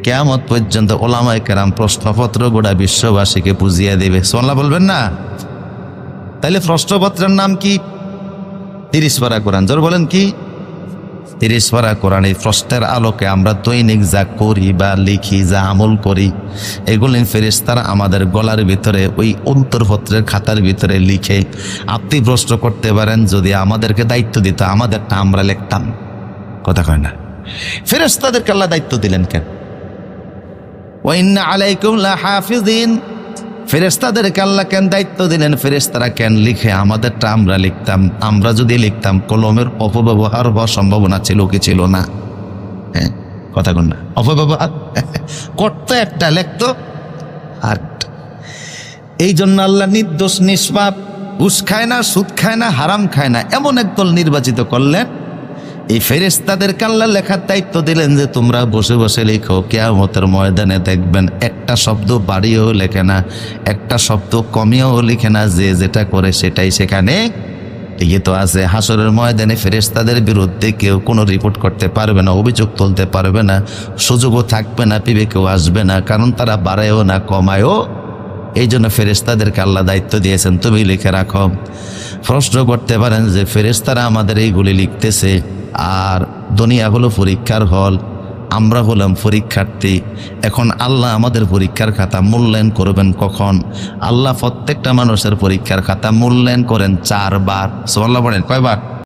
কিয়ামত পর্যন্ত ওলামায়ে কেরাম প্রশ্নপত্র গোটা বিশ্ববাসীকে বুঝিয়ে দেবে। সুবহানাল্লাহ বলবেন না? তাইলে প্রশ্নপত্রের নাম কি? 30 পারা কোরআন। জোর বলেন কি? 30 পারা কোরআন। এই প্রশ্নের আলোকে আমরা দৈনিক যা করি বা লিখি, যা আমল করি, এগুলি ফেরেশতারা আমাদের গলার ভিতরে ওই উত্তরপত্রের খাতার ভিতরে লিখে আপনি প্রশ্ন করতে পারেন। যদি আমাদেরকে দায়িত্ব দিত, আমাদেরটা আমরা লিখতাম। কথা কয় না? ফেরেশতাদেরকে আল্লাহ দায়িত্ব দিলেন কেন? ওয়া ইন্না আলাইকুম লাহাফিজিন, ফেরেশতাদেরকে আল্লাহ কেন দায়িত্ব দিলেন? ফেরেশতারা কেন লিখে? আমাদেরটা আমরা লিখতাম। আমরা যদি লিখতাম, কলমের অপব্যবহার হওয়ার সম্ভাবনা ছিল কি ছিল না? হ্যাঁ, কথা কন না? অপব্যবহার করতো একটা, লিখতো আর। এই জন্য আল্লাহ নির্দোষ নিষ্পাপ, ঘুষ খায় না, সুদ খায় না, হারাম খায় না, এমন একদল নির্বাচিত করলেন। এই ফেরেশতাদেরকে আল্লাহ লেখার দায়িত্ব দিলেন যে তোমরা বসে বসে লিখো। কিয়ামতের ময়দানে দেখবেন একটা শব্দ বাড়িয়েও লেখে না, একটা শব্দ কমিয়েও লিখে না, যে যেটা করে সেটাই সেখানে লিখিত আছে। হাসরের ময়দানে ফেরেশতাদের বিরুদ্ধে কেউ কোনো রিপোর্ট করতে পারবে না, অভিযোগ তুলতে পারবে না, সুযোগও থাকবে না, বিবেকেও আসবে না, কারণ তারা বাড়ায়ও না কমায়ও। এই জন্য ফেরেশতাদেরকে আল্লাহ দায়িত্ব দিয়েছেন, তুমি লিখে রাখো। প্রশ্ন করতে পারেন যে ফেরেশতারা আমাদের এইগুলি লিখতেছে, আর দুনিয়া হলো পরীক্ষার হল, আমরা হলাম পরীক্ষার্থী। এখন আল্লাহ আমাদের পরীক্ষার খাতা মূল্যায়ন করবেন কখন? আল্লাহ প্রত্যেকটা মানুষের পরীক্ষার খাতা মূল্যায়ন করেন 4 বার। সুবহানাল্লাহ বলেন, কয়বার?